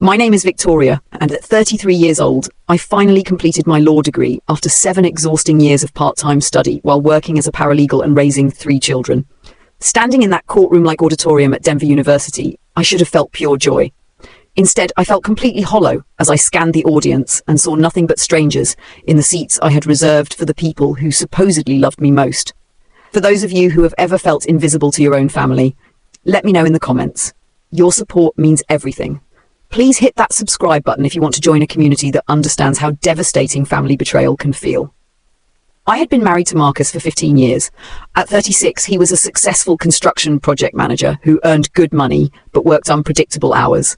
My name is Victoria, and at 33 years old, I finally completed my law degree after 7 exhausting years of part-time study while working as a paralegal and raising 3 children. Standing in that courtroom-like auditorium at Denver University, I should have felt pure joy. Instead, I felt completely hollow as I scanned the audience and saw nothing but strangers in the seats I had reserved for the people who supposedly loved me most. For those of you who have ever felt invisible to your own family, let me know in the comments. Your support means everything. Please hit that subscribe button if you want to join a community that understands how devastating family betrayal can feel. I had been married to Marcus for 15 years. At 36, he was a successful construction project manager who earned good money but worked unpredictable hours.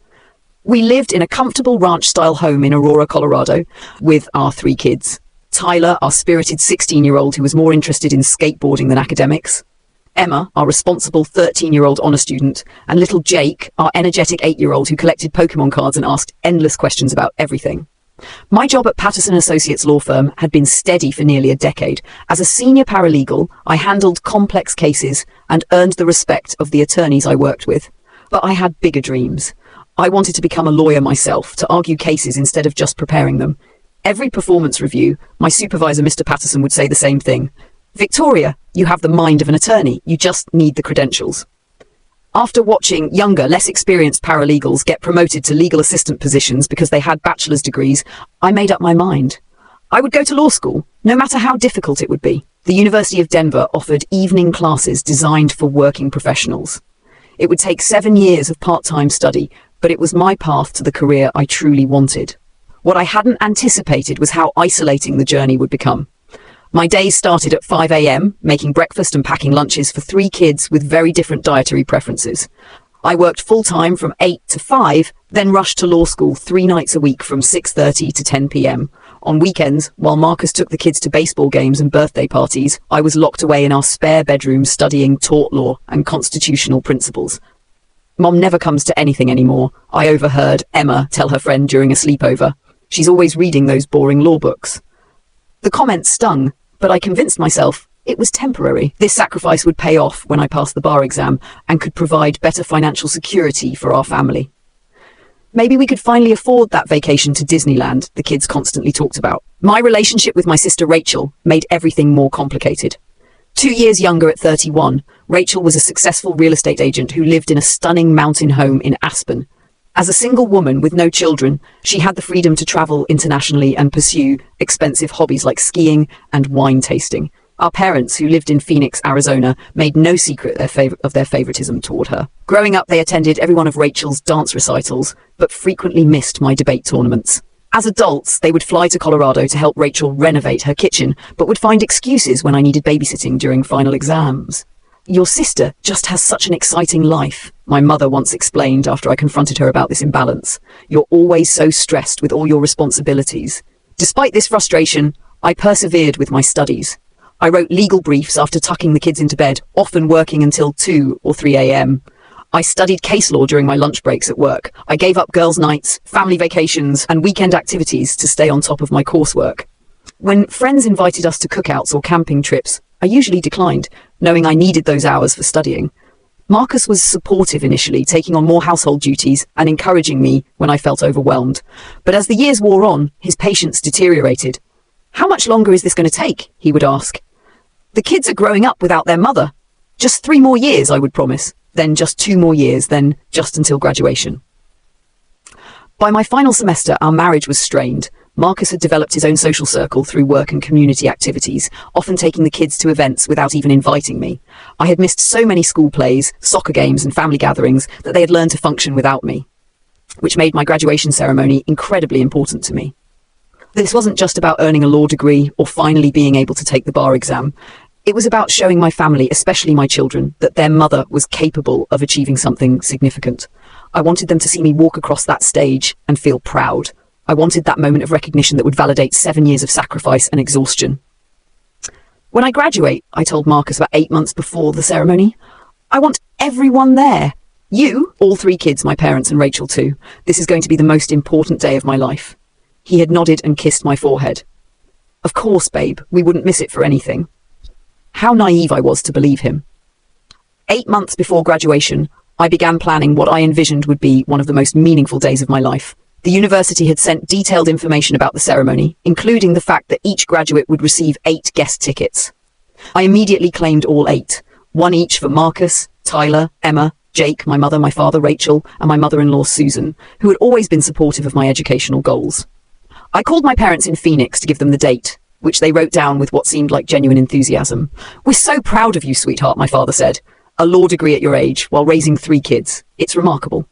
We lived in a comfortable ranch-style home in Aurora, Colorado, with our 3 kids. Tyler, our spirited 16-year-old who was more interested in skateboarding than academics. Emma, our responsible 13-year-old honor student. And little Jake, our energetic 8-year-old who collected Pokemon cards and asked endless questions about everything. My job at Patterson Associates law firm had been steady for nearly a decade. As a senior paralegal, I handled complex cases and earned the respect of the attorneys I worked with. But I had bigger dreams. I wanted to become a lawyer myself, to argue cases instead of just preparing them. Every performance review, my supervisor, Mr. Patterson, would say the same thing. Victoria, you have the mind of an attorney. You just need the credentials. After watching younger, less experienced paralegals get promoted to legal assistant positions because they had bachelor's degrees, I made up my mind. I would go to law school, no matter how difficult it would be. The University of Denver offered evening classes designed for working professionals. It would take 7 years of part-time study, but it was my path to the career I truly wanted. What I hadn't anticipated was how isolating the journey would become. My days started at 5 a.m., making breakfast and packing lunches for 3 kids with very different dietary preferences. I worked full-time from 8 to 5, then rushed to law school 3 nights a week from 6:30 to 10 p.m. On weekends, while Marcus took the kids to baseball games and birthday parties, I was locked away in our spare bedroom studying tort law and constitutional principles. Mom never comes to anything anymore, I overheard Emma tell her friend during a sleepover. She's always reading those boring law books. The comments stung, but I convinced myself it was temporary. This sacrifice would pay off when I passed the bar exam and could provide better financial security for our family. Maybe we could finally afford that vacation to Disneyland the kids constantly talked about. My relationship with my sister Rachel made everything more complicated. 2 years younger at 31, Rachel was a successful real estate agent who lived in a stunning mountain home in Aspen. As a single woman with no children, she had the freedom to travel internationally and pursue expensive hobbies like skiing and wine tasting. Our parents, who lived in Phoenix, Arizona, made no secret of their favoritism toward her. Growing up, they attended every one of Rachel's dance recitals, but frequently missed my debate tournaments. As adults, they would fly to Colorado to help Rachel renovate her kitchen, but would find excuses when I needed babysitting during final exams. "Your sister just has such an exciting life," my mother once explained after I confronted her about this imbalance. "You're always so stressed with all your responsibilities." Despite this frustration, I persevered with my studies. I wrote legal briefs after tucking the kids into bed, often working until 2 or 3 a.m. I studied case law during my lunch breaks at work. I gave up girls' nights, family vacations, and weekend activities to stay on top of my coursework. When friends invited us to cookouts or camping trips, I usually declined, knowing I needed those hours for studying. Marcus was supportive initially, taking on more household duties and encouraging me when I felt overwhelmed. But as the years wore on, his patience deteriorated. "How much longer is this going to take?" he would ask. "The kids are growing up without their mother." "Just 3 more years," I would promise. Then just 2 more years, then just until graduation. By my final semester, our marriage was strained. Marcus had developed his own social circle through work and community activities, often taking the kids to events without even inviting me. I had missed so many school plays, soccer games, and family gatherings that they had learned to function without me, which made my graduation ceremony incredibly important to me. This wasn't just about earning a law degree or finally being able to take the bar exam. It was about showing my family, especially my children, that their mother was capable of achieving something significant. I wanted them to see me walk across that stage and feel proud. I wanted that moment of recognition that would validate 7 years of sacrifice and exhaustion. "When I graduate," I told Marcus about 8 months before the ceremony, "I want everyone there. You, all 3 kids, my parents and Rachel too. This is going to be the most important day of my life." He had nodded and kissed my forehead. "Of course, babe, we wouldn't miss it for anything." How naive I was to believe him. 8 months before graduation, I began planning what I envisioned would be one of the most meaningful days of my life. The university had sent detailed information about the ceremony, including the fact that each graduate would receive 8 guest tickets. I immediately claimed all 8, one each for Marcus, Tyler, Emma, Jake, my mother, my father, Rachel, and my mother-in-law, Susan, who had always been supportive of my educational goals. I called my parents in Phoenix to give them the date, which they wrote down with what seemed like genuine enthusiasm. "We're so proud of you, sweetheart," my father said. "A law degree at your age, while raising 3 kids. It's remarkable."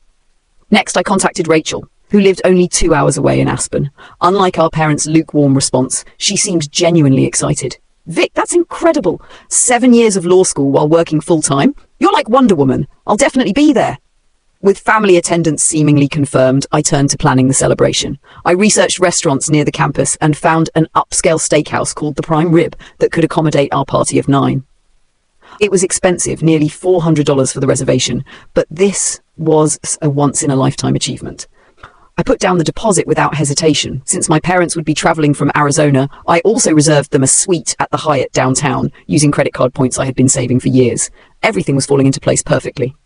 Next, I contacted Rachel, who lived only 2 hours away in Aspen. Unlike our parents' lukewarm response, she seemed genuinely excited. "Vic, that's incredible. 7 years of law school while working full-time? You're like Wonder Woman. I'll definitely be there." With family attendance seemingly confirmed, I turned to planning the celebration. I researched restaurants near the campus and found an upscale steakhouse called the Prime Rib that could accommodate our party of 9. It was expensive, nearly $400 for the reservation, but this was a once-in-a-lifetime achievement. I put down the deposit without hesitation. Since my parents would be traveling from Arizona, I also reserved them a suite at the Hyatt downtown, using credit card points I had been saving for years. Everything was falling into place perfectly.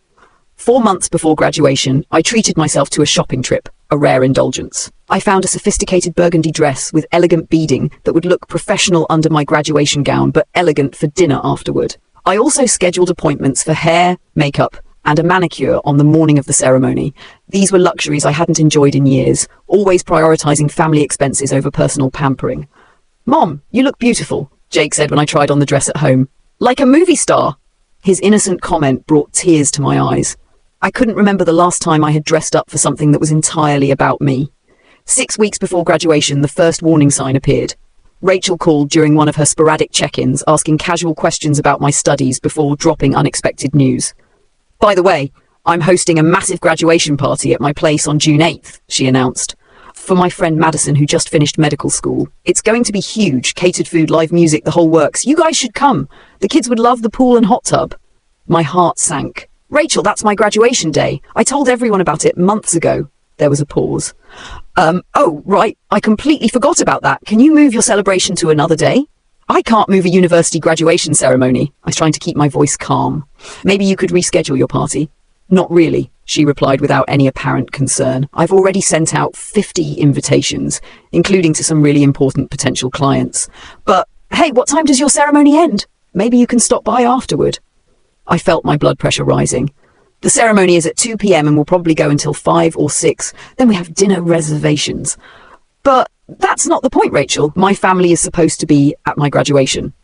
4 months before graduation, I treated myself to a shopping trip, a rare indulgence. I found a sophisticated burgundy dress with elegant beading that would look professional under my graduation gown, but elegant for dinner afterward. I also scheduled appointments for hair, makeup, and a manicure on the morning of the ceremony. These were luxuries I hadn't enjoyed in years, always prioritizing family expenses over personal pampering. "Mom, you look beautiful," Jake said when I tried on the dress at home. "Like a movie star." His innocent comment brought tears to my eyes. I couldn't remember the last time I had dressed up for something that was entirely about me. 6 weeks before graduation, the first warning sign appeared. Rachel called during one of her sporadic check-ins, asking casual questions about my studies before dropping unexpected news. "By the way, I'm hosting a massive graduation party at my place on June 8th, she announced. "For my friend Madison, who just finished medical school. It's going to be huge, catered food, live music, the whole works. You guys should come. The kids would love the pool and hot tub." My heart sank. "Rachel, that's my graduation day. I told everyone about it months ago." There was a pause. Oh, right. I completely forgot about that. Can you move your celebration to another day?" "I can't move a university graduation ceremony." I was trying to keep my voice calm. "Maybe you could reschedule your party." "Not really," she replied without any apparent concern. "I've already sent out 50 invitations, including to some really important potential clients. But, hey, what time does your ceremony end? Maybe you can stop by afterward." I felt my blood pressure rising. "The ceremony is at 2 p.m. and will probably go until 5 or 6. Then we have dinner reservations." "But that's not the point, Rachel. My family is supposed to be at my graduation."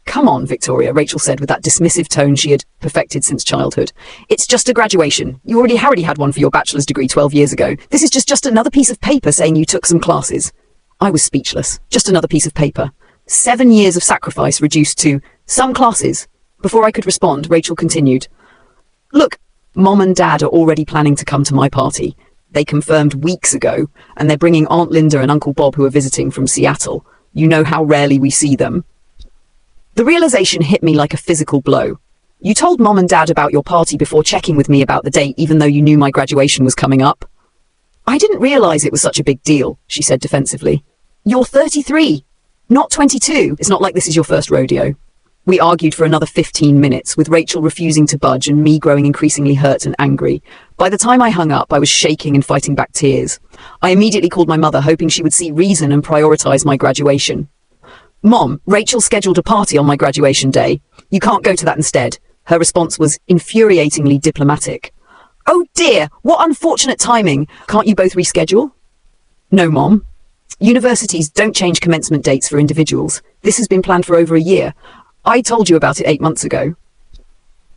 "Come on, Victoria," Rachel said with that dismissive tone she had perfected since childhood. "It's just a graduation. You already had one for your bachelor's degree 12 years ago. This is just another piece of paper saying you took some classes." I was speechless. Just another piece of paper. 7 years of sacrifice reduced to some classes. Before I could respond, Rachel continued. "Look, Mom and Dad are already planning to come to my party. They confirmed weeks ago, and they're bringing Aunt Linda and Uncle Bob, who are visiting from Seattle. You know how rarely we see them." The realization hit me like a physical blow. "You told Mom and Dad about your party before checking with me about the date, even though you knew my graduation was coming up." "I didn't realize it was such a big deal," she said defensively. "You're 33, not 22. It's not like this is your first rodeo." We argued for another 15 minutes, with Rachel refusing to budge and me growing increasingly hurt and angry. By the time I hung up, I was shaking and fighting back tears. I immediately called my mother, hoping she would see reason and prioritize my graduation. "Mom, Rachel scheduled a party on my graduation day. You can't go to that instead." Her response was infuriatingly diplomatic. "Oh dear, what unfortunate timing. Can't you both reschedule?" "No, Mom. Universities don't change commencement dates for individuals. This has been planned for over a year. I told you about it 8 months ago."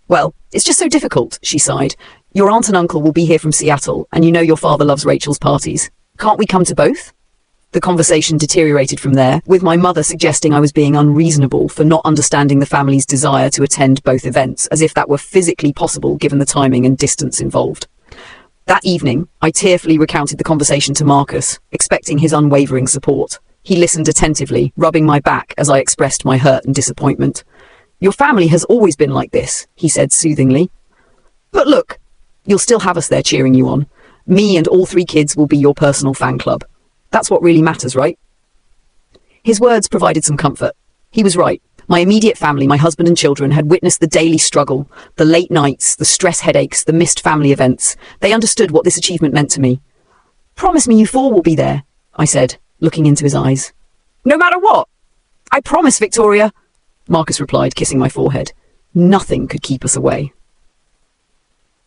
"Well, it's just so difficult," she sighed. "Your aunt and uncle will be here from Seattle, and you know your father loves Rachel's parties. Can't we come to both?" The conversation deteriorated from there, with my mother suggesting I was being unreasonable for not understanding the family's desire to attend both events, as if that were physically possible given the timing and distance involved. That evening, I tearfully recounted the conversation to Marcus, expecting his unwavering support. He listened attentively, rubbing my back as I expressed my hurt and disappointment. "Your family has always been like this," he said soothingly. "But look, you'll still have us there cheering you on. Me and all 3 kids will be your personal fan club. That's what really matters, right?" His words provided some comfort. He was right. My immediate family, my husband and children, had witnessed the daily struggle, the late nights, the stress headaches, the missed family events. They understood what this achievement meant to me. "Promise me you four will be there," I said, looking into his eyes. "No matter what. I promise, Victoria," Marcus replied, kissing my forehead. Nothing could keep us away.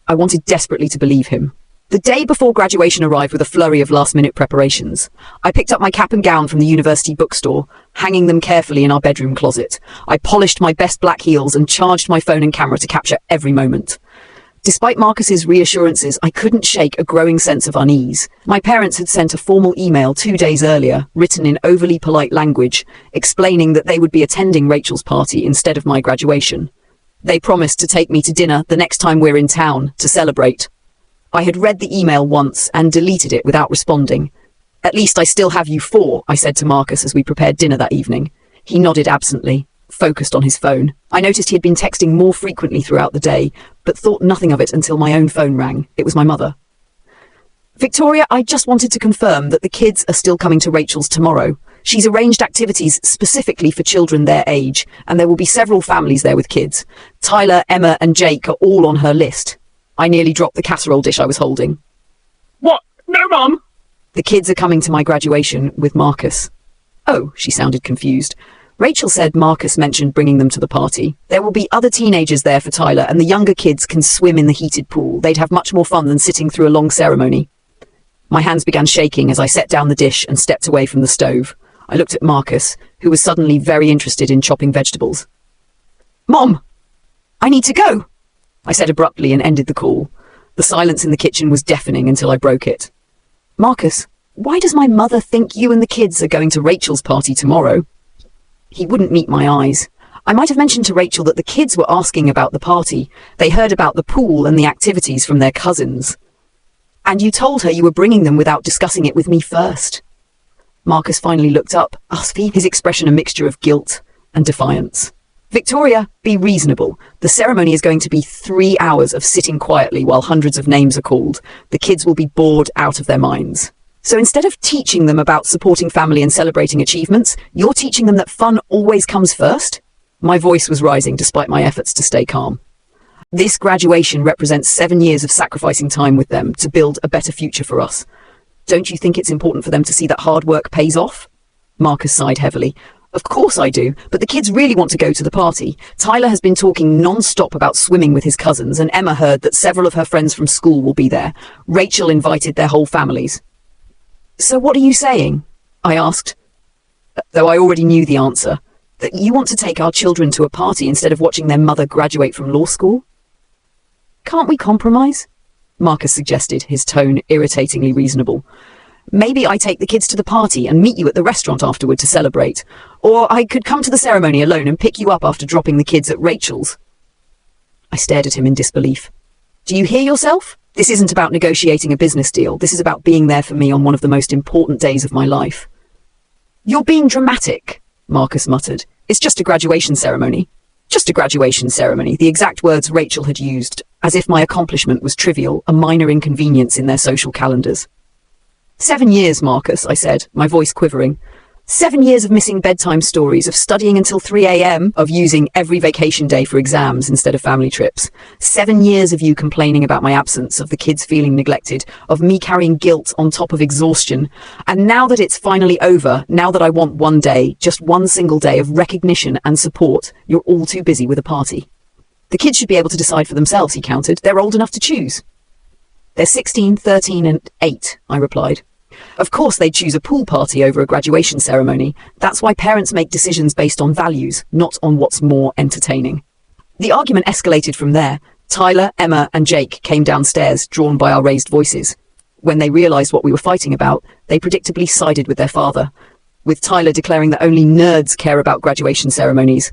I wanted desperately to believe him. The day before graduation arrived with a flurry of last-minute preparations. I picked up my cap and gown from the university bookstore, hanging them carefully in our bedroom closet. I polished my best black heels and charged my phone and camera to capture every moment. Despite Marcus's reassurances, I couldn't shake a growing sense of unease. My parents had sent a formal email 2 days earlier, written in overly polite language, explaining that they would be attending Rachel's party instead of my graduation. They promised to take me to dinner the next time we're in town to celebrate. I had read the email once and deleted it without responding. "At least I still have you four," I said to Marcus as we prepared dinner that evening. He nodded absently, focused on his phone. I noticed he had been texting more frequently throughout the day, but thought nothing of it until my own phone rang. It was my mother. "Victoria, I just wanted to confirm that the kids are still coming to Rachel's tomorrow. She's arranged activities specifically for children their age, and there will be several families there with kids. Tyler, Emma, and Jake are all on her list." I nearly dropped the casserole dish I was holding. "What? No, Mum!" "The kids are coming to my graduation with Marcus." "Oh," she sounded confused. "Rachel said Marcus mentioned bringing them to the party. There will be other teenagers there for Tyler, and the younger kids can swim in the heated pool. They'd have much more fun than sitting through a long ceremony." My hands began shaking as I set down the dish and stepped away from the stove. I looked at Marcus, who was suddenly very interested in chopping vegetables. "Mom, I need to go," I said abruptly and ended the call. The silence in the kitchen was deafening until I broke it. "Marcus, why does my mother think you and the kids are going to Rachel's party tomorrow?" He wouldn't meet my eyes. I might have mentioned to Rachel that the kids were asking about the party. They heard about the pool and the activities from their cousins. "And you told her you were bringing them without discussing it with me first." Marcus finally looked up, his expression a mixture of guilt and defiance. "Victoria, be reasonable. The ceremony is going to be 3 hours of sitting quietly while hundreds of names are called. The kids will be bored out of their minds. So instead of teaching them about supporting family and celebrating achievements, you're teaching them that fun always comes first?" My voice was rising despite my efforts to stay calm. "This graduation represents 7 years of sacrificing time with them to build a better future for us. Don't you think it's important for them to see that hard work pays off?" Marcus sighed heavily. "Of course I do, but the kids really want to go to the party. Tyler has been talking non-stop about swimming with his cousins, and Emma heard that several of her friends from school will be there. Rachel invited their whole families." "So what are you saying?" I asked, though I already knew the answer. "That you want to take our children to a party instead of watching their mother graduate from law school?" "Can't we compromise?" Marcus suggested, his tone irritatingly reasonable. "Maybe I take the kids to the party and meet you at the restaurant afterward to celebrate. Or I could come to the ceremony alone and pick you up after dropping the kids at Rachel's." I stared at him in disbelief. "Do you hear yourself? This isn't about negotiating a business deal. This is about being there for me on one of the most important days of my life." "You're being dramatic," Marcus muttered. "It's just a graduation ceremony." Just a graduation ceremony, the exact words Rachel had used, as if my accomplishment was trivial, a minor inconvenience in their social calendars. 7 years, Marcus, I said, my voice quivering. 7 years of missing bedtime stories, of studying until 3 a.m, of using every vacation day for exams instead of family trips. 7 years of you complaining about my absence, of the kids feeling neglected, of me carrying guilt on top of exhaustion. And now that it's finally over, now that I want one day, just one single day of recognition and support, you're all too busy with a party. The kids should be able to decide for themselves, he countered. They're old enough to choose. They're 16, 13, and 8, I replied. Of course they'd choose a pool party over a graduation ceremony. That's why parents make decisions based on values, not on what's more entertaining. The argument escalated from there. Tyler, Emma, and Jake came downstairs, drawn by our raised voices. When they realized what we were fighting about, they predictably sided with their father, with Tyler declaring that only nerds care about graduation ceremonies,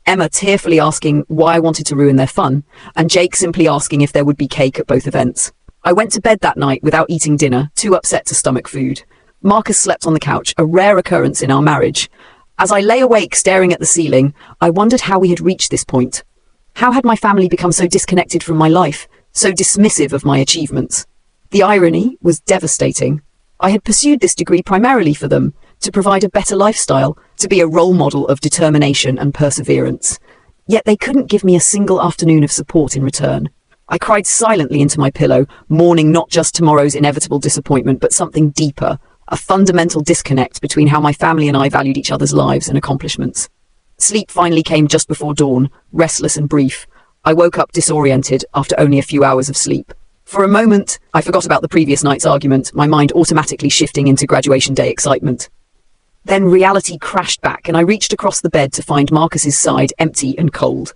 Emma tearfully asking why I wanted to ruin their fun, and Jake simply asking if there would be cake at both events. I went to bed that night without eating dinner, too upset to stomach food. Marcus slept on the couch, a rare occurrence in our marriage. As I lay awake staring at the ceiling, I wondered how we had reached this point. How had my family become so disconnected from my life, so dismissive of my achievements? The irony was devastating. I had pursued this degree primarily for them, to provide a better lifestyle, to be a role model of determination and perseverance. Yet they couldn't give me a single afternoon of support in return. I cried silently into my pillow, mourning not just tomorrow's inevitable disappointment, but something deeper, a fundamental disconnect between how my family and I valued each other's lives and accomplishments. Sleep finally came just before dawn, restless and brief. I woke up disoriented after only a few hours of sleep. For a moment, I forgot about the previous night's argument, my mind automatically shifting into graduation day excitement. Then reality crashed back, and I reached across the bed to find Marcus's side empty and cold.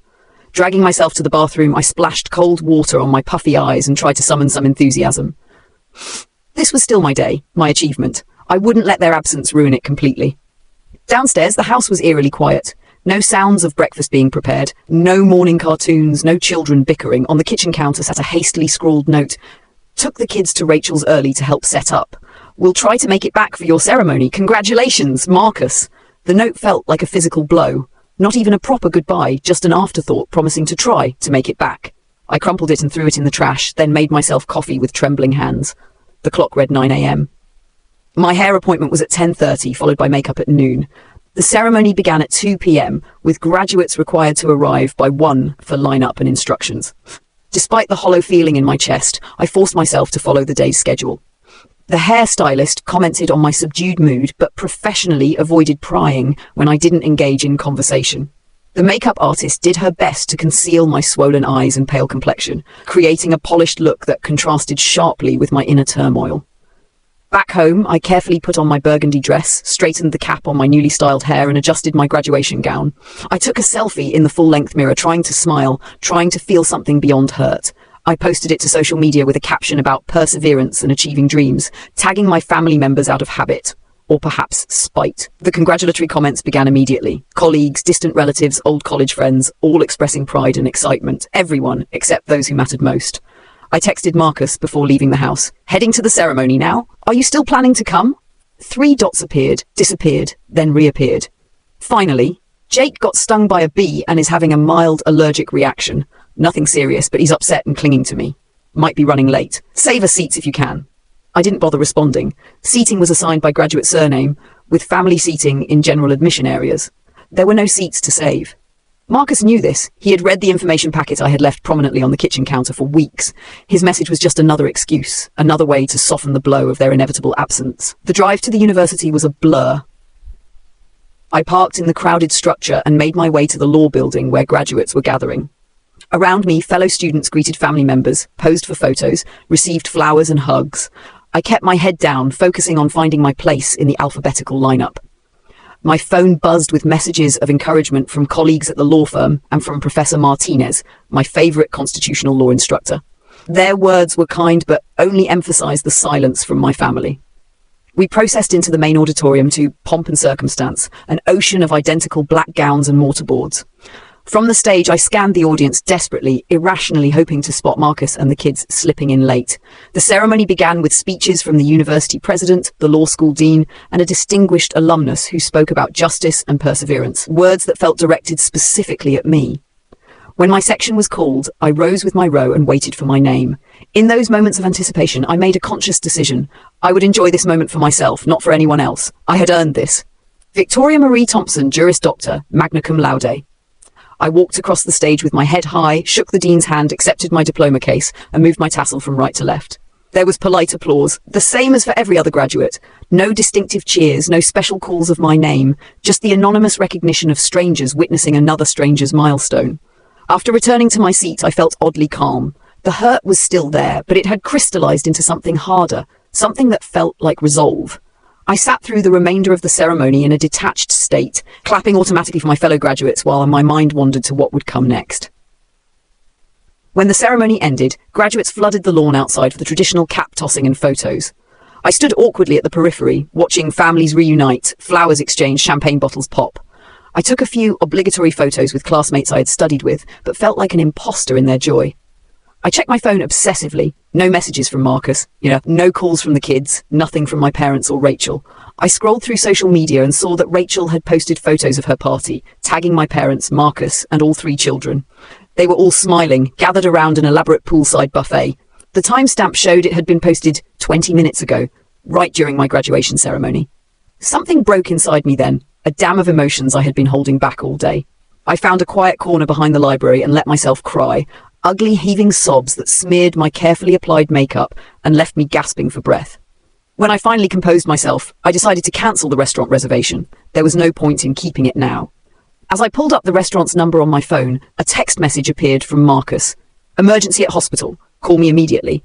Dragging myself to the bathroom, I splashed cold water on my puffy eyes and tried to summon some enthusiasm. This was still my day, my achievement. I wouldn't let their absence ruin it completely. Downstairs, the house was eerily quiet. No sounds of breakfast being prepared, no morning cartoons, no children bickering. On the kitchen counter sat a hastily scrawled note. Took the kids to Rachel's early to help set up. We'll try to make it back for your ceremony. Congratulations, Marcus. The note felt like a physical blow. Not even a proper goodbye, just an afterthought promising to try to make it back. I crumpled it and threw it in the trash, then made myself coffee with trembling hands. The clock read 9 a.m. My hair appointment was at 10:30, followed by makeup at noon. The ceremony began at 2 p.m, with graduates required to arrive by 1 for line-up and instructions. Despite the hollow feeling in my chest, I forced myself to follow the day's schedule. The hairstylist commented on my subdued mood, but professionally avoided prying when I didn't engage in conversation. The makeup artist did her best to conceal my swollen eyes and pale complexion, creating a polished look that contrasted sharply with my inner turmoil. Back home, I carefully put on my burgundy dress, straightened the cap on my newly styled hair, and adjusted my graduation gown. I took a selfie in the full-length mirror, trying to smile, trying to feel something beyond hurt. I posted it to social media with a caption about perseverance and achieving dreams, tagging my family members out of habit, or perhaps spite. The congratulatory comments began immediately. Colleagues, distant relatives, old college friends, all expressing pride and excitement. Everyone, except those who mattered most. I texted Marcus before leaving the house. Heading to the ceremony now? Are you still planning to come? 3 dots appeared, disappeared, then reappeared. Finally, Jake got stung by a bee and is having a mild allergic reaction. Nothing serious, but he's upset and clinging to me. Might be running late. Save us seats if you can. I didn't bother responding. Seating was assigned by graduate surname, with family seating in general admission areas. There were no seats to save. Marcus knew this. He had read the information packet I had left prominently on the kitchen counter for weeks. His message was just another excuse, another way to soften the blow of their inevitable absence. The drive to the university was a blur. I parked in the crowded structure and made my way to the law building where graduates were gathering. Around me, fellow students greeted family members, posed for photos, received flowers and hugs. I kept my head down, focusing on finding my place in the alphabetical lineup. My phone buzzed with messages of encouragement from colleagues at the law firm and from Professor Martinez, my favorite constitutional law instructor. Their words were kind, but only emphasized the silence from my family. We processed into the main auditorium to pomp and circumstance, an ocean of identical black gowns and mortarboards. From the stage, I scanned the audience desperately, irrationally hoping to spot Marcus and the kids slipping in late. The ceremony began with speeches from the university president, the law school dean, and a distinguished alumnus who spoke about justice and perseverance, words that felt directed specifically at me. When my section was called, I rose with my row and waited for my name. In those moments of anticipation, I made a conscious decision. I would enjoy this moment for myself, not for anyone else. I had earned this. Victoria Marie Thompson, Juris Doctor, magna cum laude. I walked across the stage with my head high, shook the dean's hand, accepted my diploma case, and moved my tassel from right to left. There was polite applause, the same as for every other graduate. No distinctive cheers, no special calls of my name, just the anonymous recognition of strangers witnessing another stranger's milestone. After returning to my seat, I felt oddly calm. The hurt was still there, but it had crystallized into something harder, something that felt like resolve. I sat through the remainder of the ceremony in a detached state, clapping automatically for my fellow graduates while my mind wandered to what would come next. When the ceremony ended, graduates flooded the lawn outside for the traditional cap tossing and photos. I stood awkwardly at the periphery, watching families reunite, flowers exchange, champagne bottles pop. I took a few obligatory photos with classmates I had studied with, but felt like an imposter in their joy. I checked my phone obsessively. No messages from Marcus, no calls from the kids, nothing from my parents or Rachel. I scrolled through social media and saw that Rachel had posted photos of her party, tagging my parents, Marcus, and all 3 children. They were all smiling, gathered around an elaborate poolside buffet. The timestamp showed it had been posted 20 minutes ago, right during my graduation ceremony. Something broke inside me then. a dam of emotions I had been holding back all day. I found a quiet corner behind the library and let myself cry, ugly heaving sobs that smeared my carefully applied makeup and left me gasping for breath. When I finally composed myself, I decided to cancel the restaurant reservation. There was no point in keeping it now. As I pulled up the restaurant's number on my phone, a text message appeared from Marcus. Emergency at hospital. Call me immediately.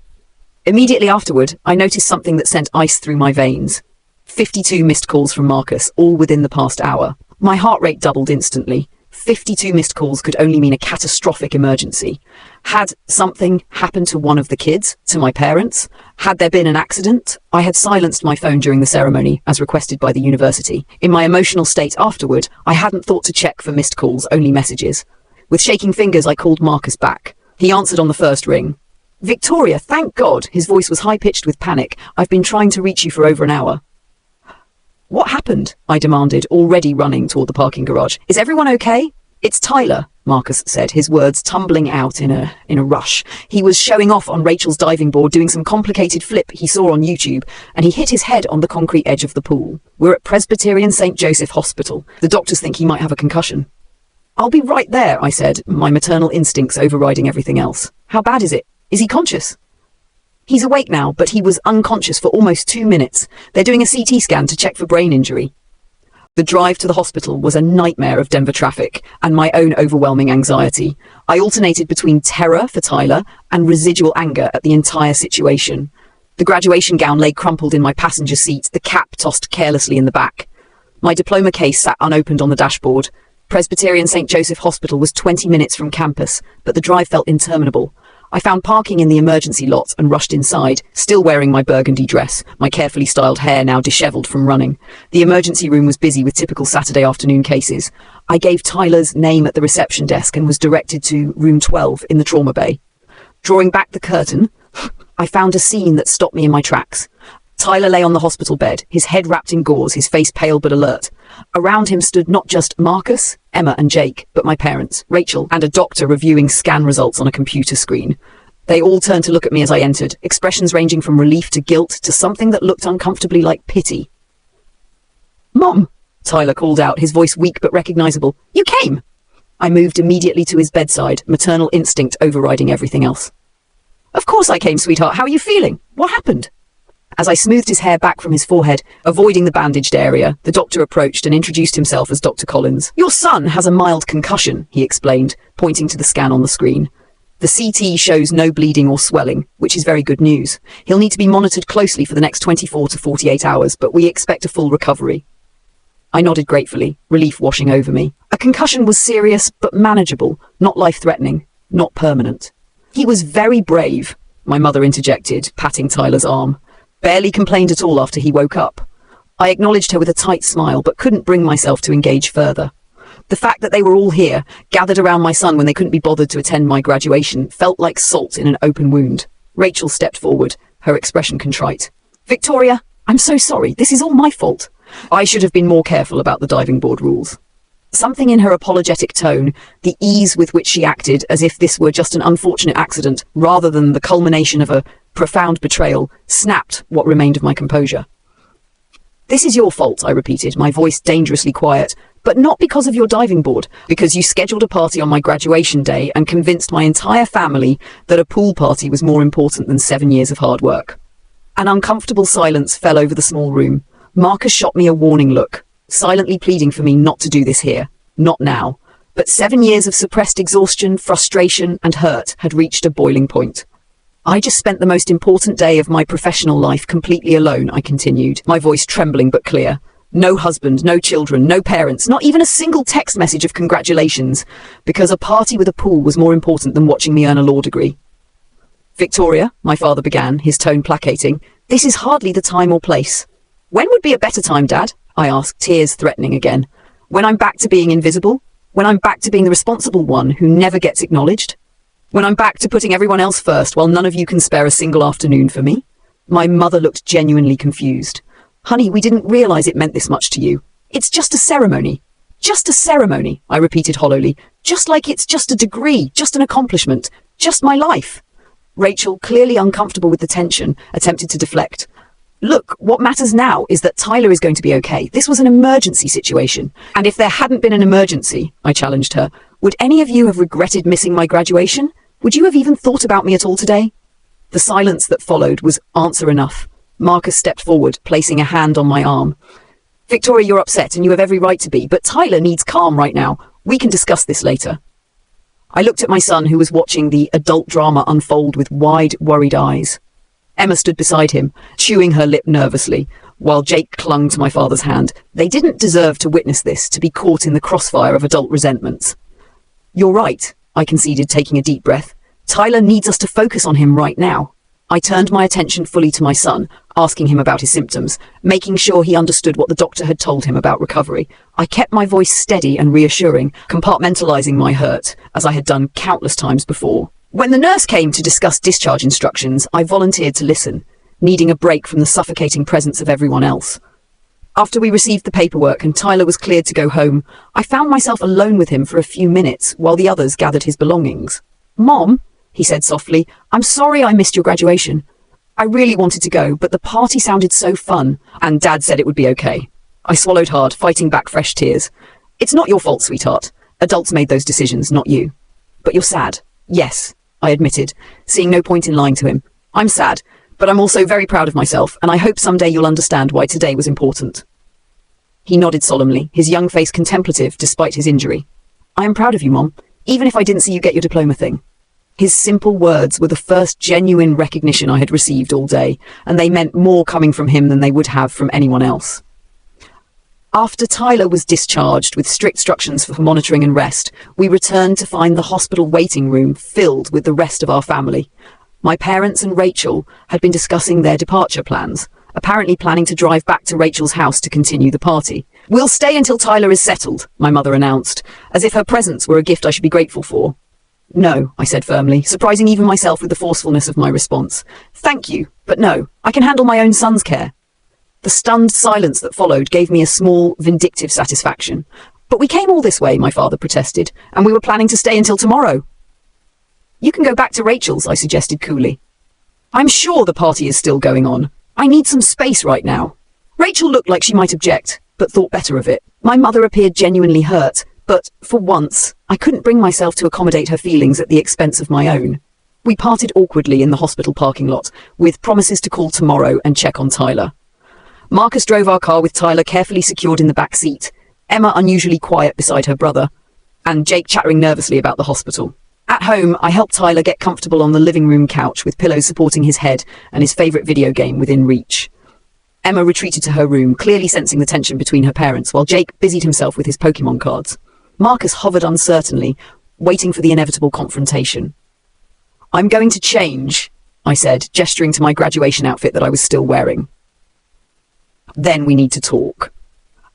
Immediately afterward, I noticed something that sent ice through my veins. 52 missed calls from Marcus, all within the past hour. My heart rate doubled instantly. 52 missed calls could only mean a catastrophic emergency. Had something happened to one of the kids, to my parents? Had there been an accident? I had silenced my phone during the ceremony, as requested by the university. In my emotional state afterward, I hadn't thought to check for missed calls, only messages. With shaking fingers, I called Marcus back. He answered on the first ring. Victoria, thank God. His voice was high-pitched with panic. I've been trying to reach you for over an hour. What happened? I demanded, already running toward the parking garage. Is everyone okay? It's Tyler, Marcus said, his words tumbling out in a rush. He was showing off on Rachel's diving board, doing some complicated flip he saw on YouTube, and he hit his head on the concrete edge of the pool. We're at Presbyterian St. Joseph Hospital. The doctors think he might have a concussion. I'll be right there, I said, my maternal instincts overriding everything else. How bad is it? Is he conscious? He's awake now, but he was unconscious for almost 2 minutes. They're doing a CT scan to check for brain injury. The drive to the hospital was a nightmare of Denver traffic and my own overwhelming anxiety. I alternated between terror for Tyler and residual anger at the entire situation. The graduation gown lay crumpled in my passenger seat, the cap tossed carelessly in the back. My diploma case sat unopened on the dashboard. Presbyterian St. Joseph Hospital was 20 minutes from campus, but the drive felt interminable. I found parking in the emergency lot and rushed inside, still wearing my burgundy dress, my carefully styled hair now disheveled from running. The emergency room was busy with typical Saturday afternoon cases. I gave Tyler's name at the reception desk and was directed to room 12 in the trauma bay. Drawing back the curtain, I found a scene that stopped me in my tracks. Tyler lay on the hospital bed, his head wrapped in gauze, his face pale but alert. Around him stood not just Marcus, Emma and Jake, but my parents, Rachel, and a doctor reviewing scan results on a computer screen. They all turned to look at me as I entered, expressions ranging from relief to guilt to something that looked uncomfortably like pity. Mom, Tyler called out, his voice weak but recognizable. You came! I moved immediately to his bedside, maternal instinct overriding everything else. Of course I came, sweetheart. How are you feeling? What happened? As I smoothed his hair back from his forehead, avoiding the bandaged area, the doctor approached and introduced himself as Dr. Collins. Your son has a mild concussion, he explained, pointing to the scan on the screen. The CT shows no bleeding or swelling, which is very good news. He'll need to be monitored closely for the next 24 to 48 hours, but we expect a full recovery. I nodded gratefully, relief washing over me. A concussion was serious but manageable, not life-threatening, not permanent. He was very brave, my mother interjected, patting Tyler's arm. Barely complained at all after he woke up. I acknowledged her with a tight smile, but couldn't bring myself to engage further. The fact that they were all here, gathered around my son when they couldn't be bothered to attend my graduation, felt like salt in an open wound. Rachel stepped forward, her expression contrite. Victoria, I'm so sorry. This is all my fault. I should have been more careful about the diving board rules. Something in her apologetic tone, the ease with which she acted as if this were just an unfortunate accident rather than the culmination of a profound betrayal, snapped what remained of my composure. This is your fault, I repeated, my voice dangerously quiet, but not because of your diving board, because you scheduled a party on my graduation day and convinced my entire family that a pool party was more important than 7 years of hard work. An uncomfortable silence fell over the small room. Marcus shot me a warning look, silently pleading for me not to do this here, not now. But 7 years of suppressed exhaustion, frustration, and hurt had reached a boiling point. I just spent the most important day of my professional life completely alone, I continued, my voice trembling but clear. No husband, no children, no parents, not even a single text message of congratulations, because a party with a pool was more important than watching me earn a law degree. Victoria, my father began, his tone placating, this is hardly the time or place. When would be a better time, Dad? I asked, tears threatening again. When I'm back to being invisible? When I'm back to being the responsible one who never gets acknowledged? When I'm back to putting everyone else first while none of you can spare a single afternoon for me? My mother looked genuinely confused. Honey, we didn't realize it meant this much to you. It's just a ceremony. Just a ceremony, I repeated hollowly. Just like it's just a degree, just an accomplishment, just my life. Rachel, clearly uncomfortable with the tension, attempted to deflect. Look, what matters now is that Tyler is going to be okay. This was an emergency situation. And if there hadn't been an emergency, I challenged her, would any of you have regretted missing my graduation? Would you have even thought about me at all today? The silence that followed was answer enough. Marcus stepped forward, placing a hand on my arm. Victoria, you're upset and you have every right to be, but Tyler needs calm right now. We can discuss this later. I looked at my son, who was watching the adult drama unfold with wide, worried eyes. Emma stood beside him, chewing her lip nervously, while Jake clung to my father's hand. They didn't deserve to witness this, to be caught in the crossfire of adult resentments. You're right, I conceded, taking a deep breath. Tyler needs us to focus on him right now. I turned my attention fully to my son, asking him about his symptoms, making sure he understood what the doctor had told him about recovery. I kept my voice steady and reassuring, compartmentalizing my hurt, as I had done countless times before. When the nurse came to discuss discharge instructions, I volunteered to listen, needing a break from the suffocating presence of everyone else. After we received the paperwork and Tyler was cleared to go home, I found myself alone with him for a few minutes while the others gathered his belongings. Mom, he said softly, I'm sorry I missed your graduation. I really wanted to go, but the party sounded so fun, and Dad said it would be okay. I swallowed hard, fighting back fresh tears. It's not your fault, sweetheart. Adults made those decisions, not you. But you're sad. Yes, I admitted, seeing no point in lying to him. I'm sad, but I'm also very proud of myself, and I hope someday you'll understand why today was important. He nodded solemnly, his young face contemplative despite his injury. I am proud of you, Mom, even if I didn't see you get your diploma thing. His simple words were the first genuine recognition I had received all day, and they meant more coming from him than they would have from anyone else. After Tyler was discharged with strict instructions for monitoring and rest, we returned to find the hospital waiting room filled with the rest of our family. My parents and Rachel had been discussing their departure plans, apparently planning to drive back to Rachel's house to continue the party. We'll stay until Tyler is settled, my mother announced, as if her presence were a gift I should be grateful for. No, I said firmly, surprising even myself with the forcefulness of my response. Thank you, but no, I can handle my own son's care. The stunned silence that followed gave me a small, vindictive satisfaction. But we came all this way, my father protested, and we were planning to stay until tomorrow. You can go back to Rachel's, I suggested coolly. I'm sure the party is still going on. I need some space right now. Rachel looked like she might object, but thought better of it. My mother appeared genuinely hurt, but, for once, I couldn't bring myself to accommodate her feelings at the expense of my own. We parted awkwardly in the hospital parking lot, with promises to call tomorrow and check on Tyler. Marcus drove our car with Tyler carefully secured in the back seat, Emma unusually quiet beside her brother, and Jake chattering nervously about the hospital. At home, I helped Tyler get comfortable on the living room couch with pillows supporting his head and his favorite video game within reach. Emma retreated to her room, clearly sensing the tension between her parents, while Jake busied himself with his Pokemon cards. Marcus hovered uncertainly, waiting for the inevitable confrontation. I'm going to change, I said, gesturing to my graduation outfit that I was still wearing. Then we need to talk.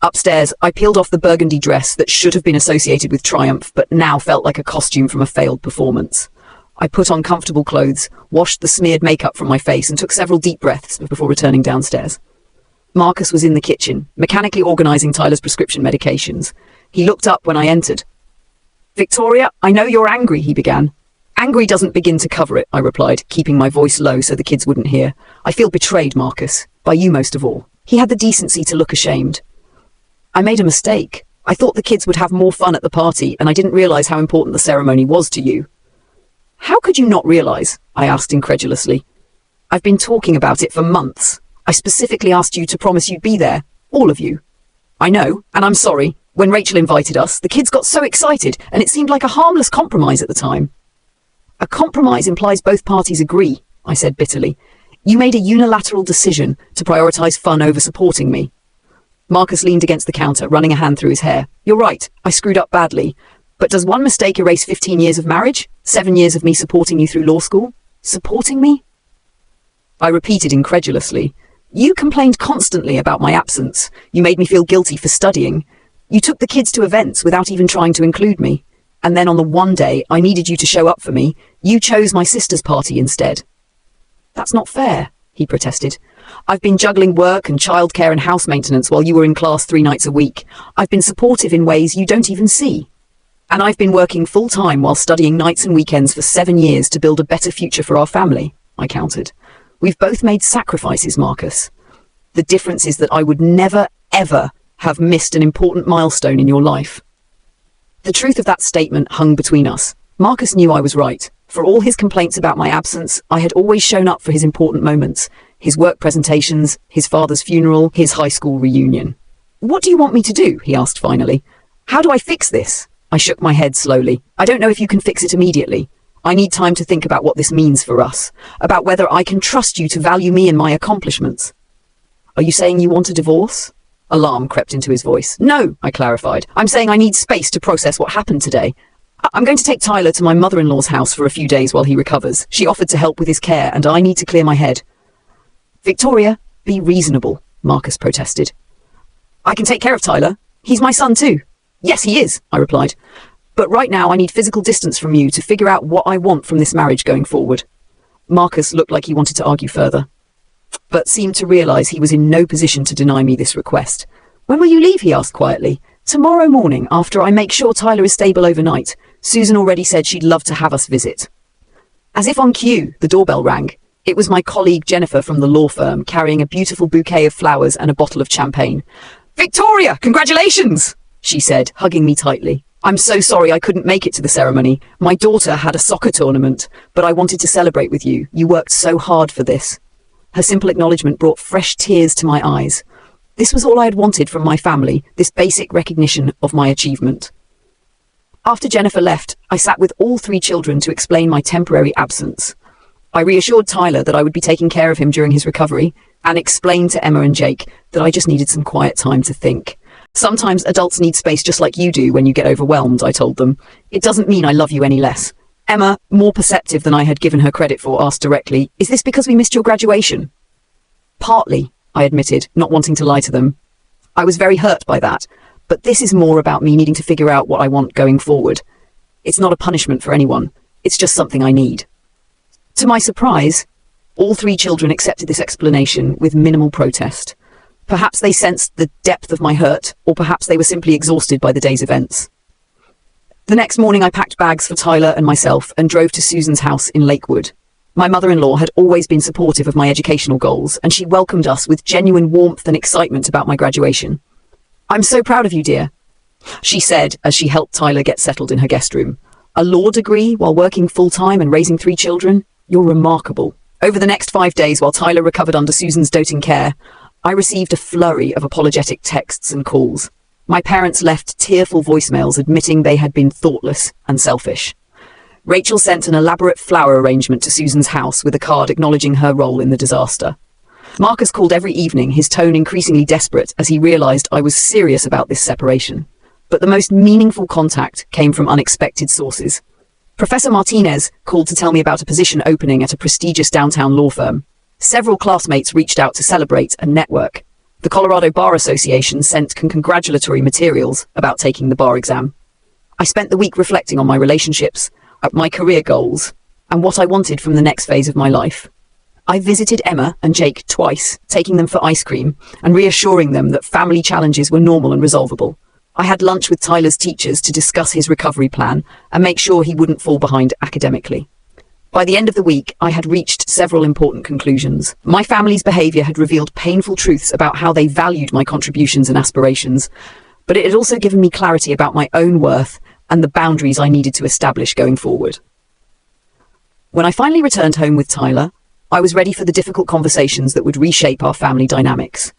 Upstairs, I peeled off the burgundy dress that should have been associated with triumph, but now felt like a costume from a failed performance. I put on comfortable clothes, washed the smeared makeup from my face, and took several deep breaths before returning downstairs. Marcus was in the kitchen, mechanically organizing Tyler's prescription medications. He looked up when I entered. Victoria, I know you're angry, he began. Angry doesn't begin to cover it, I replied, keeping my voice low so the kids wouldn't hear. I feel betrayed, Marcus, by you most of all. He had the decency to look ashamed. I made a mistake. I thought the kids would have more fun at the party, and I didn't realize how important the ceremony was to you. How could you not realize? I asked incredulously. I've been talking about it for months. I specifically asked you to promise you'd be there, all of you. I know, and I'm sorry. When Rachel invited us, the kids got so excited, and it seemed like a harmless compromise at the time. A compromise implies both parties agree, I said bitterly. You made a unilateral decision to prioritize fun over supporting me. Marcus leaned against the counter, running a hand through his hair. You're right, I screwed up badly. But does one mistake erase 15 years of marriage? 7 years of me supporting you through law school? Supporting me? I repeated incredulously. You complained constantly about my absence. You made me feel guilty for studying. You took the kids to events without even trying to include me. And then on the one day I needed you to show up for me, you chose my sister's party instead. That's not fair, he protested. I've been juggling work and childcare and house maintenance while you were in class 3 nights a week. I've been supportive in ways you don't even see. And I've been working full-time while studying nights and weekends for 7 years to build a better future for our family, I countered. We've both made sacrifices, Marcus. The difference is that I would never, ever have missed an important milestone in your life. The truth of that statement hung between us. Marcus knew I was right. For all his complaints about my absence, I had always shown up for his important moments. His work presentations, his father's funeral, his high school reunion. "What do you want me to do?" he asked finally. "How do I fix this?" I shook my head slowly. "I don't know if you can fix it immediately. I need time to think about what this means for us, about whether I can trust you to value me and my accomplishments." "Are you saying you want a divorce?" Alarm crept into his voice. "No," I clarified. "I'm saying I need space to process what happened today. I'm going to take Tyler to my mother-in-law's house for a few days while he recovers. She offered to help with his care, and I need to clear my head." "Victoria, be reasonable," Marcus protested. "I can take care of Tyler. He's my son too." "Yes, he is," I replied. "But right now I need physical distance from you to figure out what I want from this marriage going forward." Marcus looked like he wanted to argue further, but seemed to realize he was in no position to deny me this request. "When will you leave?" he asked quietly. "Tomorrow morning, after I make sure Tyler is stable overnight. Susan already said she'd love to have us visit." As if on cue, the doorbell rang. It was my colleague Jennifer from the law firm, carrying a beautiful bouquet of flowers and a bottle of champagne. "Victoria, congratulations!" she said, hugging me tightly. "I'm so sorry I couldn't make it to the ceremony. My daughter had a soccer tournament, but I wanted to celebrate with you. You worked so hard for this." Her simple acknowledgement brought fresh tears to my eyes. This was all I had wanted from my family, this basic recognition of my achievement. After Jennifer left, I sat with all 3 children to explain my temporary absence. I reassured Tyler that I would be taking care of him during his recovery, and explained to Emma and Jake that I just needed some quiet time to think. "Sometimes adults need space just like you do when you get overwhelmed," I told them. "It doesn't mean I love you any less." Emma, more perceptive than I had given her credit for, asked directly, "Is this because we missed your graduation?" "Partly," I admitted, not wanting to lie to them. I was very hurt by that, but this is more about me needing to figure out what I want going forward. It's not a punishment for anyone. It's just something I need. To my surprise, all 3 children accepted this explanation with minimal protest. Perhaps they sensed the depth of my hurt, or perhaps they were simply exhausted by the day's events. The next morning I packed bags for Tyler and myself and drove to Susan's house in Lakewood. My mother-in-law had always been supportive of my educational goals, and she welcomed us with genuine warmth and excitement about my graduation. "I'm so proud of you, dear," she said as she helped Tyler get settled in her guest room. "A law degree while working full-time and raising 3 children? You're remarkable." Over the next 5 days, while Tyler recovered under Susan's doting care, I received a flurry of apologetic texts and calls. My parents left tearful voicemails admitting they had been thoughtless and selfish. Rachel sent an elaborate flower arrangement to Susan's house with a card acknowledging her role in the disaster. Marcus called every evening, his tone increasingly desperate as he realized I was serious about this separation. But the most meaningful contact came from unexpected sources. Professor Martinez called to tell me about a position opening at a prestigious downtown law firm. Several classmates reached out to celebrate and network. The Colorado Bar Association sent congratulatory materials about taking the bar exam. I spent the week reflecting on my relationships, my career goals, and what I wanted from the next phase of my life. I visited Emma and Jake twice, taking them for ice cream and reassuring them that family challenges were normal and resolvable. I had lunch with Tyler's teachers to discuss his recovery plan and make sure he wouldn't fall behind academically. By the end of the week, I had reached several important conclusions. My family's behavior had revealed painful truths about how they valued my contributions and aspirations, but it had also given me clarity about my own worth and the boundaries I needed to establish going forward. When I finally returned home with Tyler, I was ready for the difficult conversations that would reshape our family dynamics.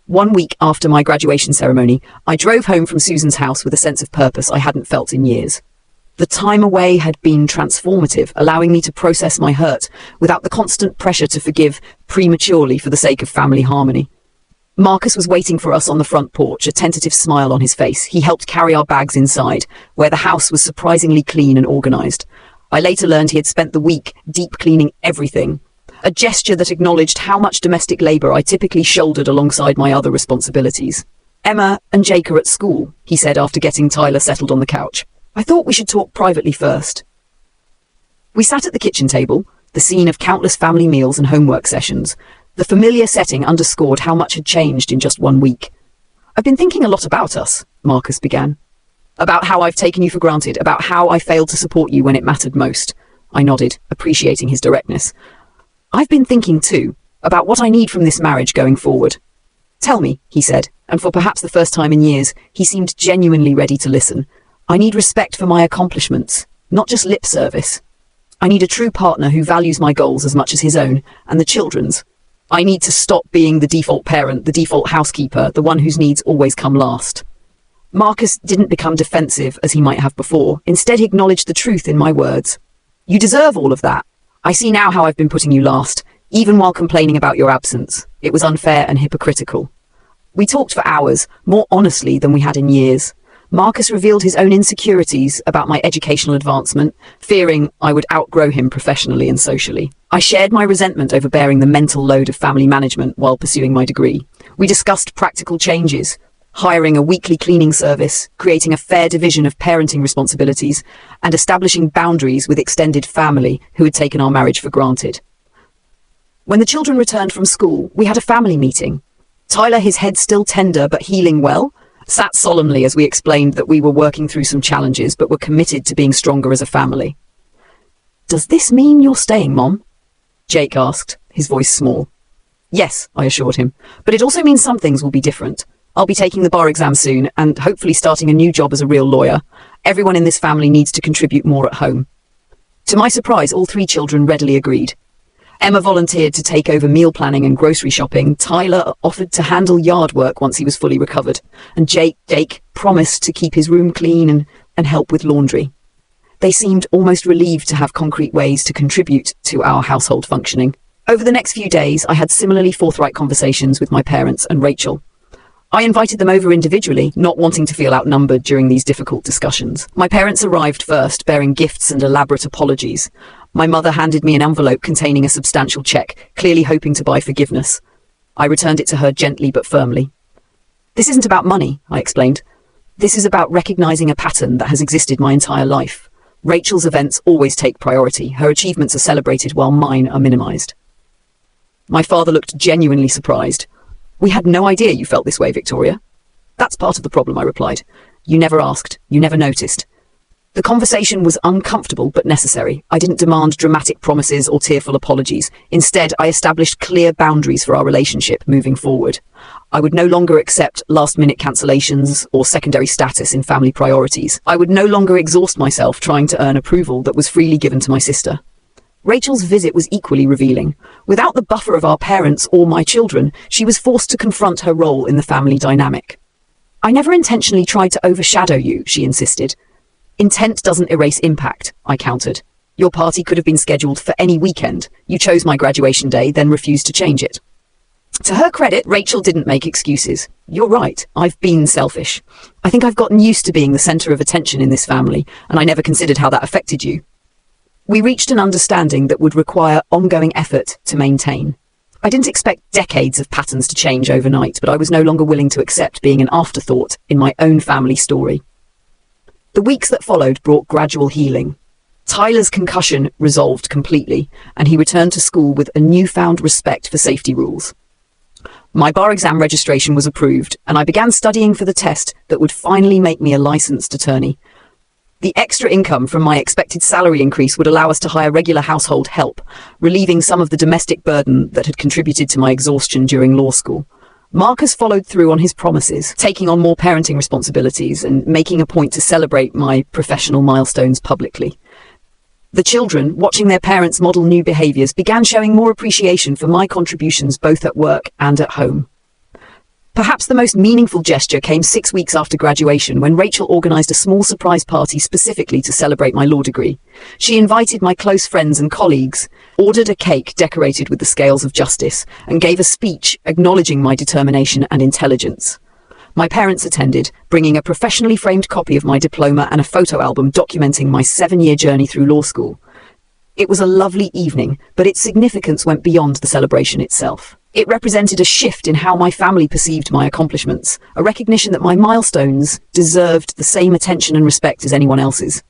1 week after my graduation ceremony, I drove home from Susan's house with a sense of purpose I hadn't felt in years. The time away had been transformative, allowing me to process my hurt without the constant pressure to forgive prematurely for the sake of family harmony. Marcus was waiting for us on the front porch, a tentative smile on his face. He helped carry our bags inside, where the house was surprisingly clean and organized. I later learned he had spent the week deep cleaning everything, a gesture that acknowledged how much domestic labor I typically shouldered alongside my other responsibilities. "Emma and Jake are at school," he said after getting Tyler settled on the couch. "I thought we should talk privately first." We sat at the kitchen table, the scene of countless family meals and homework sessions. The familiar setting underscored how much had changed in just 1 week. "I've been thinking a lot about us," Marcus began. "About how I've taken you for granted, about how I failed to support you when it mattered most." I nodded, appreciating his directness. "I've been thinking too, about what I need from this marriage going forward." "Tell me," he said, and for perhaps the first time in years, he seemed genuinely ready to listen. "I need respect for my accomplishments, not just lip service. I need a true partner who values my goals as much as his own, and the children's. I need to stop being the default parent, the default housekeeper, the one whose needs always come last." Marcus didn't become defensive as he might have before. Instead, he acknowledged the truth in my words. "You deserve all of that. I see now how I've been putting you last, even while complaining about your absence. It was unfair and hypocritical." We talked for hours, more honestly than we had in years. Marcus revealed his own insecurities about my educational advancement, fearing I would outgrow him professionally and socially. I shared my resentment over bearing the mental load of family management while pursuing my degree. We discussed practical changes, hiring a weekly cleaning service, creating a fair division of parenting responsibilities, and establishing boundaries with extended family who had taken our marriage for granted. When the children returned from school, we had a family meeting. Tyler, his head still tender but healing well, sat solemnly as we explained that we were working through some challenges but were committed to being stronger as a family. "Does this mean you're staying, Mom?" Jake asked, his voice small. "Yes," I assured him, "but it also means some things will be different. I'll be taking the bar exam soon and hopefully starting a new job as a real lawyer. Everyone in this family needs to contribute more at home." To my surprise, all three children readily agreed. Emma volunteered to take over meal planning and grocery shopping. Tyler offered to handle yard work once he was fully recovered. And Jake promised to keep his room clean and help with laundry. They seemed almost relieved to have concrete ways to contribute to our household functioning. Over the next few days, I had similarly forthright conversations with my parents and Rachel. I invited them over individually, not wanting to feel outnumbered during these difficult discussions. My parents arrived first, bearing gifts and elaborate apologies. My mother handed me an envelope containing a substantial check, clearly hoping to buy forgiveness. I returned it to her gently but firmly. "This isn't about money," I explained. "This is about recognizing a pattern that has existed my entire life. Rachel's events always take priority. Her achievements are celebrated while mine are minimized." My father looked genuinely surprised. "We had no idea you felt this way, Victoria." "That's part of the problem," I replied. "You never asked. You never noticed." The conversation was uncomfortable but necessary. I didn't demand dramatic promises or tearful apologies. Instead, I established clear boundaries for our relationship moving forward. I would no longer accept last-minute cancellations or secondary status in family priorities. I would no longer exhaust myself trying to earn approval that was freely given to my sister. Rachel's visit was equally revealing. Without the buffer of our parents or my children, she was forced to confront her role in the family dynamic. "I never intentionally tried to overshadow you," she insisted. "Intent doesn't erase impact," I countered. "Your party could have been scheduled for any weekend. You chose my graduation day, then refused to change it." To her credit, Rachel didn't make excuses. "You're right, I've been selfish. I think I've gotten used to being the center of attention in this family, and I never considered how that affected you." We reached an understanding that would require ongoing effort to maintain. I didn't expect decades of patterns to change overnight, but I was no longer willing to accept being an afterthought in my own family story. The weeks that followed brought gradual healing. Tyler's concussion resolved completely, and he returned to school with a newfound respect for safety rules. My bar exam registration was approved, and I began studying for the test that would finally make me a licensed attorney. The extra income from my expected salary increase would allow us to hire regular household help, relieving some of the domestic burden that had contributed to my exhaustion during law school. Marcus followed through on his promises, taking on more parenting responsibilities and making a point to celebrate my professional milestones publicly. The children, watching their parents model new behaviors, began showing more appreciation for my contributions both at work and at home. Perhaps the most meaningful gesture came 6 weeks after graduation, when Rachel organized a small surprise party specifically to celebrate my law degree. She invited my close friends and colleagues, ordered a cake decorated with the scales of justice, and gave a speech acknowledging my determination and intelligence. My parents attended, bringing a professionally framed copy of my diploma and a photo album documenting my 7-year journey through law school. It was a lovely evening, but its significance went beyond the celebration itself. It represented a shift in how my family perceived my accomplishments, a recognition that my milestones deserved the same attention and respect as anyone else's.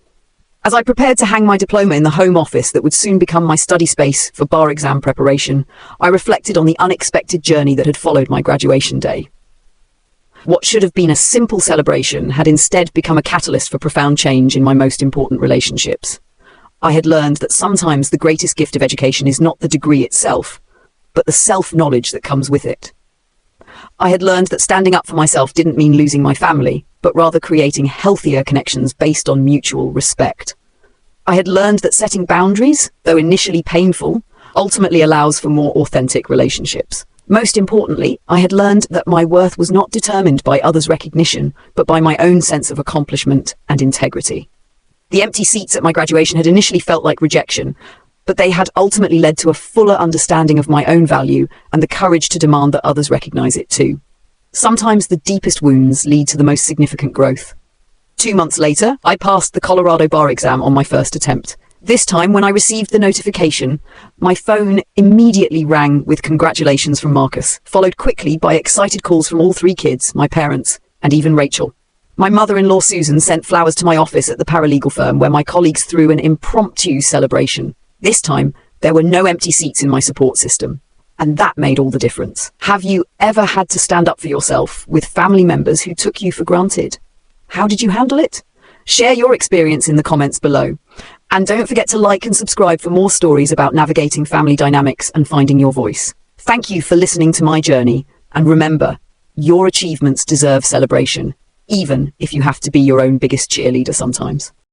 As I prepared to hang my diploma in the home office that would soon become my study space for bar exam preparation, I reflected on the unexpected journey that had followed my graduation day. What should have been a simple celebration had instead become a catalyst for profound change in my most important relationships. I had learned that sometimes the greatest gift of education is not the degree itself, but the self-knowledge that comes with it. I had learned that standing up for myself didn't mean losing my family, but rather creating healthier connections based on mutual respect. I had learned that setting boundaries, though initially painful, ultimately allows for more authentic relationships. Most importantly, I had learned that my worth was not determined by others' recognition, but by my own sense of accomplishment and integrity. The empty seats at my graduation had initially felt like rejection, but they had ultimately led to a fuller understanding of my own value and the courage to demand that others recognize it too. Sometimes the deepest wounds lead to the most significant growth. 2 months later, I passed the Colorado bar exam on my first attempt. This time, when I received the notification, my phone immediately rang with congratulations from Marcus, followed quickly by excited calls from all 3 kids, my parents, and even Rachel. My mother-in-law Susan sent flowers to my office at the paralegal firm where my colleagues threw an impromptu celebration. This time, there were no empty seats in my support system. And that made all the difference. Have you ever had to stand up for yourself with family members who took you for granted? How did you handle it? Share your experience in the comments below. And don't forget to like and subscribe for more stories about navigating family dynamics and finding your voice. Thank you for listening to my journey. And remember, your achievements deserve celebration, even if you have to be your own biggest cheerleader sometimes.